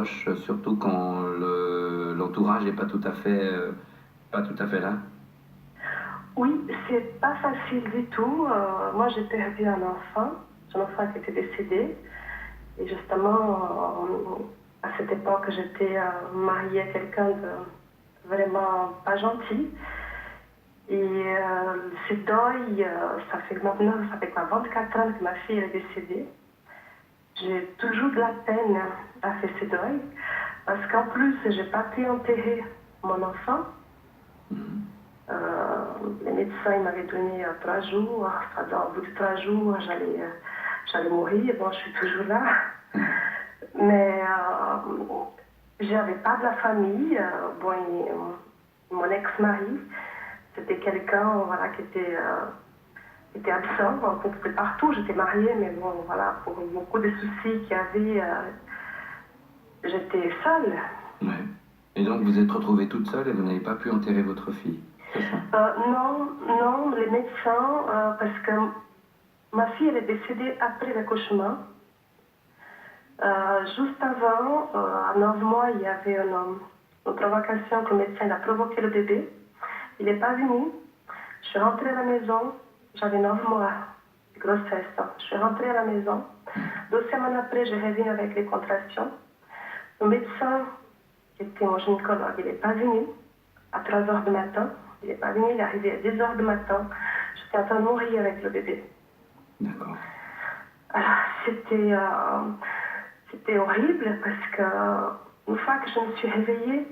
proches, surtout quand l'entourage n'est pas tout à fait là? Oui, c'est pas facile du tout. Moi, j'ai perdu un enfant. J'ai un enfant qui était décédé. Et justement, à cette époque, j'étais mariée à quelqu'un de vraiment pas gentil. Et ce deuil, ça fait maintenant, ça fait quoi, 24 ans que ma fille est décédée. J'ai toujours de la peine à faire ce deuil. Parce qu'en plus, j'ai pas pu enterrer mon enfant. Les médecins m'avaient donné 3 jours. Enfin, au bout de 3 jours, j'allais mourir. Bon, je suis toujours là. Mais j'avais pas de la famille. Bon, mon ex-mari, c'était quelqu'un voilà, qui était absent. On était partout. J'étais mariée, mais bon, voilà, pour beaucoup de soucis qu'il y avait, j'étais seule. Ouais. Et donc vous êtes retrouvée toute seule et vous n'avez pas pu enterrer votre fille, c'est ça? Non, les médecins, parce que ma fille elle est décédée après l'accouchement. Juste avant, à 9 mois, il y avait une provocation que le médecin a provoqué le bébé. Il n'est pas venu. Je suis rentrée à la maison. J'avais 9 mois de grossesse. Je suis rentrée à la maison. 2 semaines après, je reviens avec les contractions. Le médecin, qui était mon gynécologue, il n'est pas venu à 3 heures du matin. Il n'est pas venu, il est arrivé à 10 heures du matin. J'étais en train de mourir avec le bébé. D'accord. Alors, c'était horrible parce que une fois que je me suis réveillée,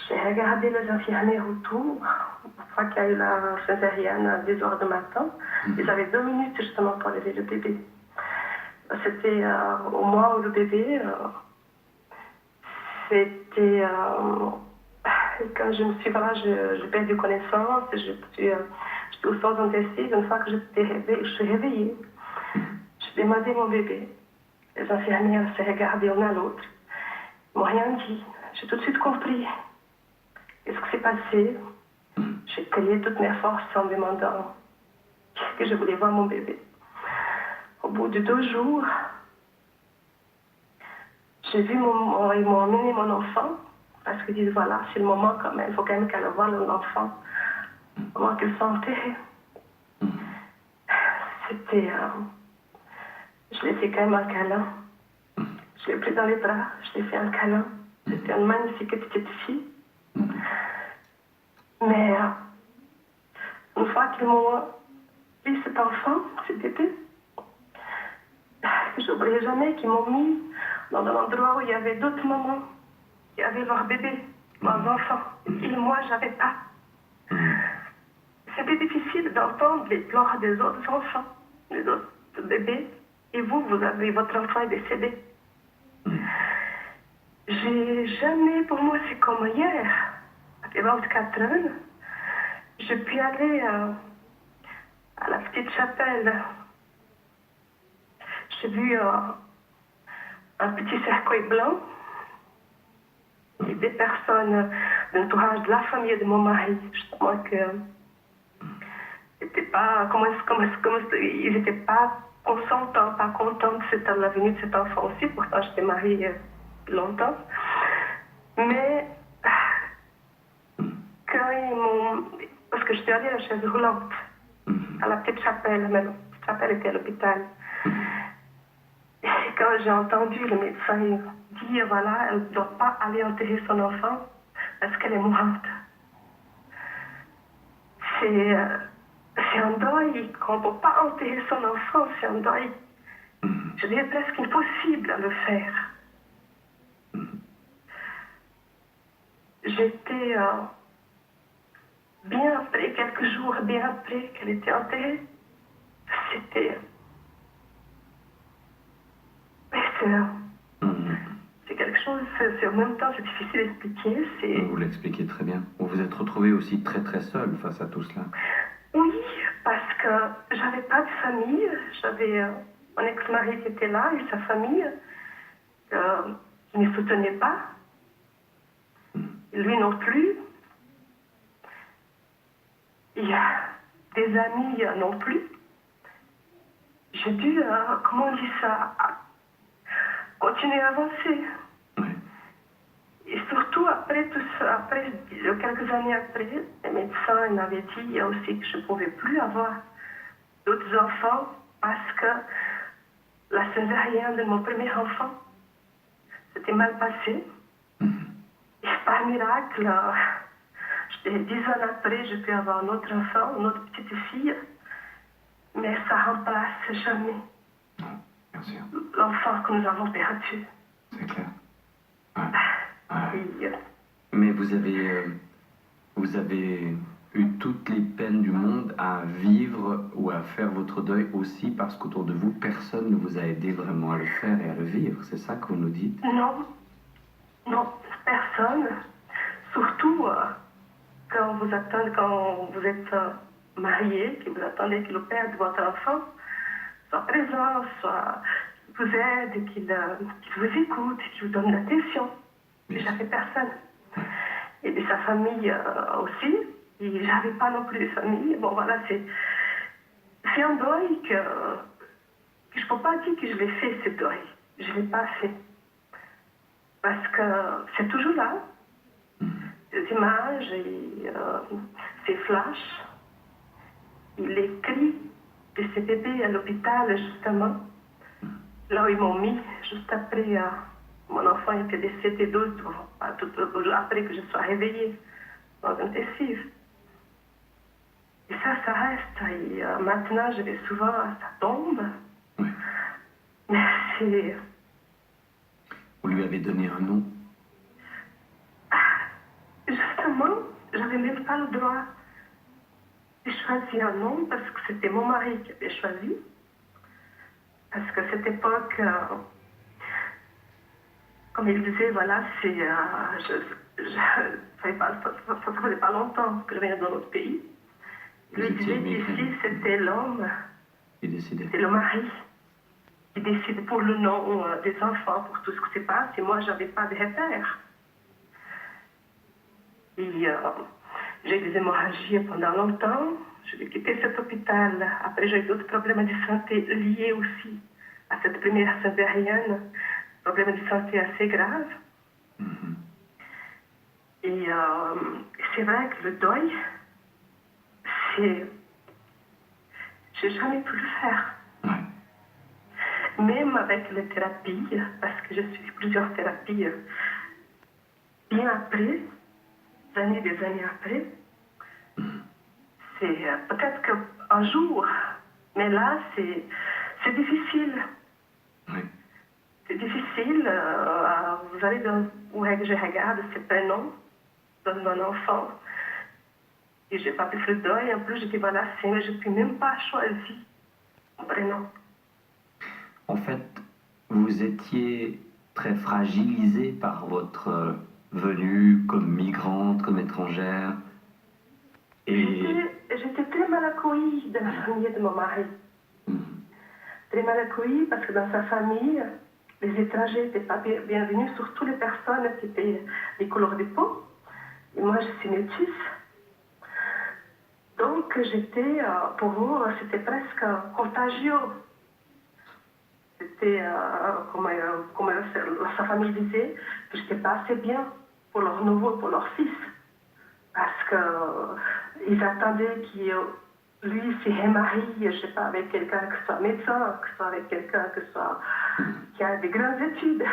j'ai regardé les infirmières autour. Une fois qu'il y a eu la césarienne à 10 heures du matin, ils avaient 2 minutes justement pour lever le bébé. C'était au mois où le bébé, c'était quand je me suis, voilà, j'ai perdu connaissance, j'étais aux soins intensifs. Une fois que je suis réveillée, j'ai demandé mon bébé. Les infirmières se regardaient l'une à l'autre. Ils m'ont rien dit. J'ai tout de suite compris. Qu'est-ce qui s'est passé? J'ai crié toutes mes forces en demandant que je voulais voir mon bébé. Au bout de 2 jours, j'ai vu ils m'ont emmené mon enfant. Parce qu'ils disent, voilà, c'est le moment quand même. Il faut quand même qu'elle voie l'enfant avant qu'elle soit enterrée. C'était... je l'ai fait quand même un câlin. Je l'ai pris dans les bras. Je l'ai fait un câlin. C'était une magnifique petite fille. Mais une fois qu'ils m'ont pris cet enfant, ce bébé, je n'oublierai jamais qu'ils m'ont mis dans un endroit où il y avait d'autres mamans qui avaient leur bébé, leurs enfants. Et moi, je n'avais pas. C'était difficile d'entendre les pleurs des autres enfants, des autres bébés. Et vous avez votre enfant est décédé. J'ai jamais, pour moi, c'est comme hier, à 24 ans, je puis aller à la petite chapelle. J'ai vu un petit cercueil blanc et des personnes de l'entourage de la famille de mon mari, justement que c'était pas, ils n'étaient pas consentants, pas contents de la venue de cet enfant aussi. Pourtant, j'étais mariée longtemps. Mais quand ils m'ont... Parce que j'étais allée à la chaise roulante, à la petite chapelle, mais la petite chapelle était à l'hôpital. Et quand j'ai entendu le médecin dire, voilà, elle ne doit pas aller enterrer son enfant parce qu'elle est mourante. C'est un deuil qu'on ne peut pas enterrer son enfant, c'est un deuil, je dirais presque impossible à le faire. J'étais bien après, quelques jours bien après qu'elle était enterrée, c'était... C'est quelque chose, en même temps c'est difficile à expliquer. Vous l'expliquez très bien. Vous vous êtes retrouvée aussi très très seule face à tout cela. Oui, parce que j'avais pas de famille. J'avais mon ex-mari qui était là et sa famille qui ne me soutenait pas. Lui non plus. Il y a des amis non plus. J'ai dû, comment on dit ça, continuer à avancer. Oui. Et surtout, après tout ça, quelques années après, les médecins m'avaient dit aussi que je ne pouvais plus avoir d'autres enfants parce que la césarienne de mon premier enfant s'était mal passée. Et par miracle, 10 ans après, j'ai pu avoir un autre enfant, une autre petite fille, mais ça remplace jamais Non, bien sûr. l'enfant que nous avons perdu. C'est clair. Ouais. Ouais. Et, Mais vous avez eu toutes les peines du monde à vivre ou à faire votre deuil aussi parce qu'autour de vous, personne ne vous a aidé vraiment à le faire et à le vivre. C'est ça que vous nous dites? non, non, personne. Surtout quand vous êtes marié, que vous attendez que le père de votre enfant soit présent, soit vous aide, qu'il vous écoute, qu'il vous donne l'attention. Bien J'avais sûr. personne. Et de sa famille aussi. Et j'avais pas non plus de famille. Bon voilà, c'est un deuil que je peux pas dire que je l'ai fait, ce deuil. Je l'ai pas fait. Parce que c'est toujours là. Ces images et ces flashs. Et les cris de ces bébés à l'hôpital, justement. Là où ils m'ont mis, juste après, mon enfant était décédé 12 jours, après que je sois réveillée dans l'intensive. Et ça reste. Et maintenant, je vais souvent à sa tombe. Oui. Mais c'est... Vous lui avez donné un nom? Justement, j'avais même pas le droit de choisir un nom parce que c'était mon mari qui avait choisi. Parce qu'à cette époque, comme il disait, voilà, c'est... ça ne faisait pas longtemps que je venais dans notre pays. Il lui disait qu'ici, c'était l'homme, c'est le mari qui décide pour le nom des enfants, pour tout ce qui se passe. Et moi, je n'avais pas de repère. Et j'ai eu des hémorragies pendant longtemps. Je vais quitter cet hôpital. Après, j'ai eu d'autres problèmes de santé liés aussi à cette première césarienne. Problèmes de santé assez graves. Et c'est vrai que le deuil, c'est... J'ai jamais pu le faire. Ouais. Même avec les thérapies, parce que je suis plusieurs thérapies bien après, des années après, c'est peut-être qu'un jour, mais là, c'est difficile. Oui. C'est difficile. Vous allez où je regarde ces prénoms de mon enfant. Et j'ai pas pu faire le deuil. En plus, j'étais voilà, je ne peux même pas choisir mon prénom. En fait, vous étiez très fragilisée par votre venue comme migrante, comme étrangère. Et... J'étais très mal accueillie dans la famille de mon mari. Très mal accueillie parce que dans sa famille, les étrangers n'étaient pas bienvenus, surtout les personnes qui étaient des couleurs de peau. Et moi, je suis métisse. Donc, j'étais, pour eux, c'était presque contagieux. C'était, comme sa famille disait, que je n'étais pas assez bien pour leur nouveau, pour leur fils. Parce qu'ils attendaient qu'il lui se remarie, je ne sais pas, avec quelqu'un qui soit médecin, que soit avec quelqu'un qui a des grandes études.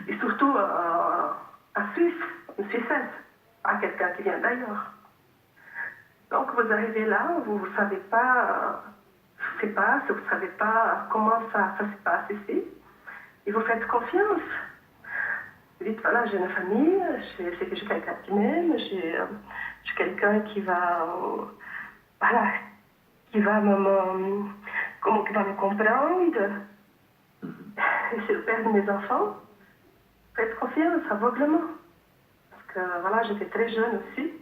Et surtout en Suisse, une Suissesse, pas quelqu'un qui vient d'ailleurs. Donc vous arrivez là, vous ne savez pas ce qui se passe, vous ne savez pas comment ça se passe ici. Et vous faites confiance. Vous dites, voilà, j'ai une famille, je sais que j'ai quelqu'un qui m'aime, j'ai quelqu'un qui va, voilà, qui va qui va me comprendre. C'est le père de mes enfants. Faites confiance aveuglement. Parce que, voilà, j'étais très jeune aussi.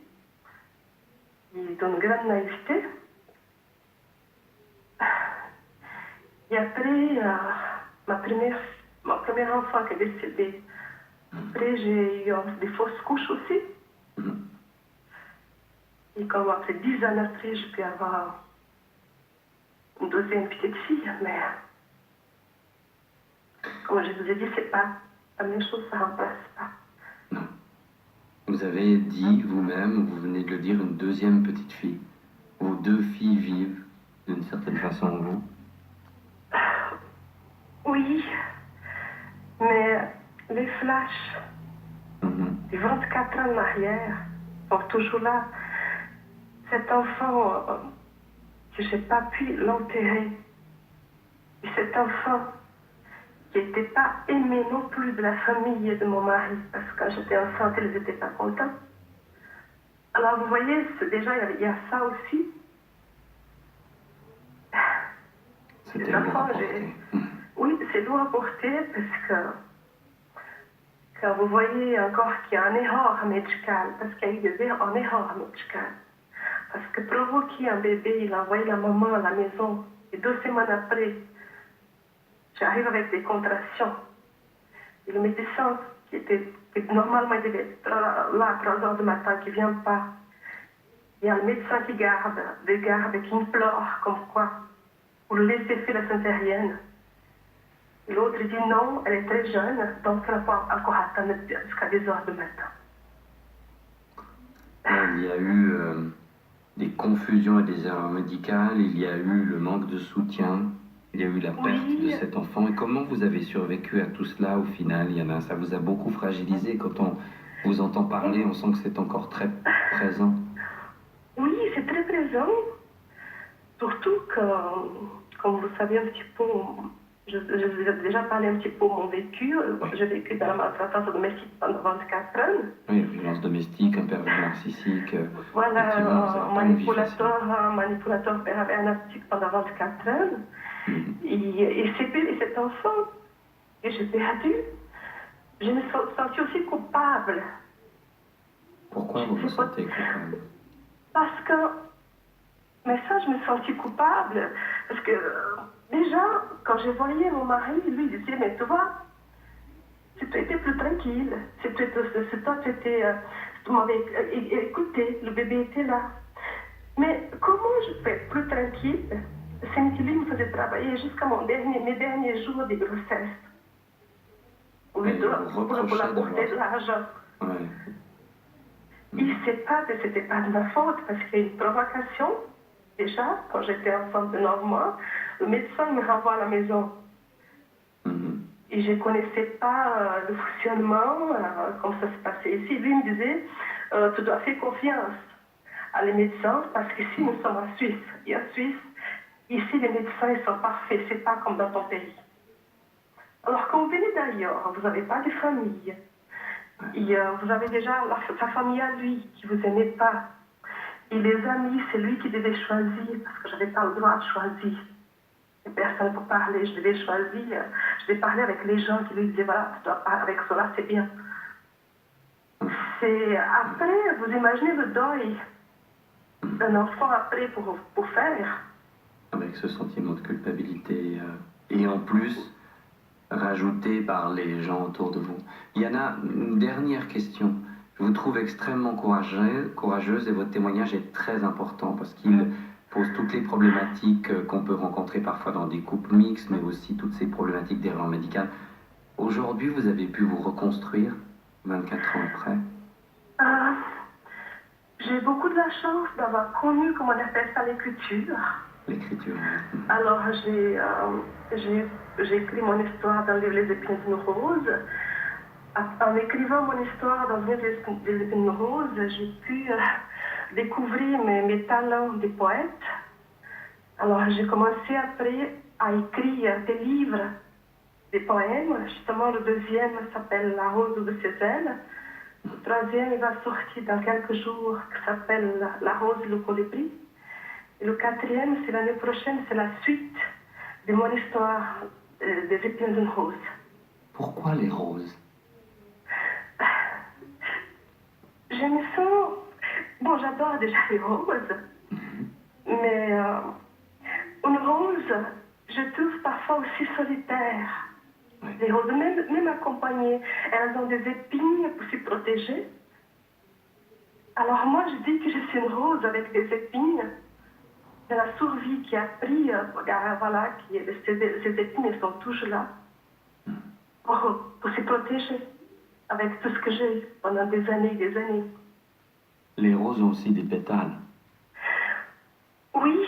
Et d'une grande naïveté. Et après, mon premier enfant qui est décédé, après j'ai eu des fausses couches aussi. Et comme après 10 ans après, je peux avoir une deuxième petite fille, mais Comme je vous ai dit, c'est pas la même chose, ça remplace pas. Non. Vous avez dit vous-même, vous venez de le dire, une deuxième petite fille. Vos deux filles vivent d'une certaine façon en vous. Oui, mais les flashs Mhm. du 24 ans en arrière sont toujours là. Cet enfant, que j'ai pas pu l'enterrer. Et cet enfant qui n'était pas aimé non plus de la famille et de mon mari, parce que quand j'étais enceinte, ils n'étaient pas contents. Alors vous voyez, déjà il y a ça aussi. C'était Les lourd à enfants, porter. Mhm. oui, c'est lourd à porter parce que quand vous voyez encore qu'il y a un erreur médical, parce qu'il y a eu des erreurs en erreur médicale, parce que provoquer un bébé, il a envoyé la maman à la maison, et 2 semaines après, j'arrive avec des contractions. Et le médecin, qui normalement devait être là à 3 heures du matin, qui ne vient pas, il y a le médecin qui regarde et qui me pleure, comme quoi, pour le laisser faire la césarienne. Et l'autre dit non, elle est très jeune, donc elle ne va pas encore attendre jusqu'à 2 heures du matin. Il y a eu des confusions et des erreurs médicales, il y a eu le manque de soutien, il y a eu la perte de Oui, cet enfant. Et comment vous avez survécu à tout cela au final, Yana? Ça vous a beaucoup fragilisé. Quand on vous entend parler, on sent que c'est encore très présent. oui, c'est très présent. Surtout que, comme vous savez un petit peu, je vous ai déjà parlé un petit peu de mon vécu. Oui. J'ai vécu dans la maltraitance domestique pendant 24 ans. Oui, violence domestique, un pervers narcissique. Voilà, Effectivement, vous avez pas une vie facile. manipulateur pervers narcissique pendant 24 ans. Mhm. Et cet enfant que j'ai perdu, je me suis sentie aussi coupable. Pourquoi vous vous C'est pas- sentez coupable? Parce que, mais ça, je me suis sentie coupable. Parce que, déjà, quand je voyais mon mari, lui, il disait, mais tu vois, si tu étais plus tranquille, si toi, tu m'avais écouté, le bébé était là. Mais comment je peux être plus tranquille? C'est lui me faisait travailler jusqu'à mes derniers jours de grossesse. Oui, Oui, vous pour reprochez apporter de d'avoir... l'argent. Ouais. Il ne sait pas que c'était pas de ma faute, parce qu'il y a une provocation. Déjà, quand j'étais enceinte de 9 mois, le médecin me renvoie à la maison. Mhm. Et je ne connaissais pas le fonctionnement, comment ça se passait ici. Lui me disait, tu dois faire confiance à les médecins, parce qu'ici, nous sommes en Suisse. Et en Suisse, ici, les médecins, ils sont parfaits. C'est pas comme dans ton pays. Alors, quand vous venez d'ailleurs, vous n'avez pas de famille. Et vous avez déjà sa famille à lui, qui vous aimait pas. Et les amis, c'est lui qui devait choisir, parce que je n'avais pas le droit de choisir. Et personne pour parler, je devais choisir. Je devais parler avec les gens qui lui disaient, voilà, tu dois parler avec cela, c'est bien. C'est après, vous imaginez le deuil d'un enfant après pour faire. Avec ce sentiment de culpabilité. Et en plus, rajouté par les gens autour de vous. Yana, une dernière question. Je vous trouve extrêmement courageuse et votre témoignage est très important parce qu'il pose toutes les problématiques qu'on peut rencontrer parfois dans des couples mixtes, mais aussi toutes ces problématiques d'erreur médicale. Aujourd'hui, vous avez pu vous reconstruire 24 ans après. J'ai beaucoup de la chance d'avoir connu, comment on appelle ça, l'écriture. L'écriture. Alors, j'ai écrit mon histoire dans le livre Les Épines d'une rose. En écrivant mon histoire dans le livre Les Épines d'une rose, j'ai pu découvrir mes talents de poète. Alors, j'ai commencé après à écrire des livres, des poèmes. Justement, le deuxième s'appelle La rose de ses ailes. Le troisième, il va sortir dans quelques jours, qui s'appelle La rose et le colibri. Et le quatrième, c'est l'année prochaine, c'est la suite de mon histoire des épines d'une rose. Pourquoi les roses? Je me sens... Bon, j'adore déjà les roses, mais une rose, je trouve parfois aussi solitaire. Oui. Les roses, même accompagnées, elles ont des épines pour se protéger. Alors moi, je dis que je suis une rose avec des épines. C'est la survie qui a pris, voilà, ces épines, elles sont toujours là. pour se protéger avec tout ce que j'ai eu pendant des années et des années. Les roses ont aussi des pétales. Oui,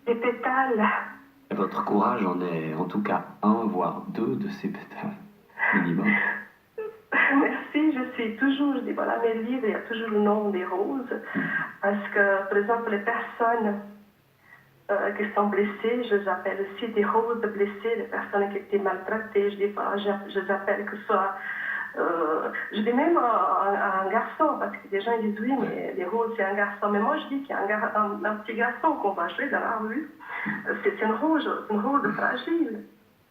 des pétales. Et votre courage en est en tout cas un, voire deux de ces pétales, minimum. Merci, je dis voilà, mes livres, il y a toujours le nom des roses. Parce que, par exemple, les personnes qui sont blessées, je les appelle aussi des roses blessées, les personnes qui étaient maltraitées, je dis voilà, je les appelle que ce soit. Je dis même un garçon, parce que des gens disent oui, mais les roses c'est un garçon. Mais moi je dis qu'il y a un petit garçon qu'on va jouer dans la rue, c'est une rose fragile.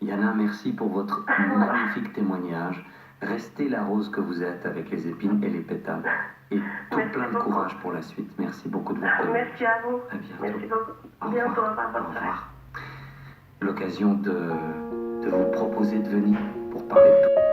Yana, merci pour votre magnifique témoignage. Restez la rose que vous êtes avec les épines et les pétales. Et tout Merci plein de beaucoup. courage pour la suite. Merci beaucoup de votre témoignage. Merci à vous. À bientôt. Merci beaucoup. Au Bientôt, revoir. au revoir. Au revoir. L'occasion de vous proposer de venir pour parler de tout.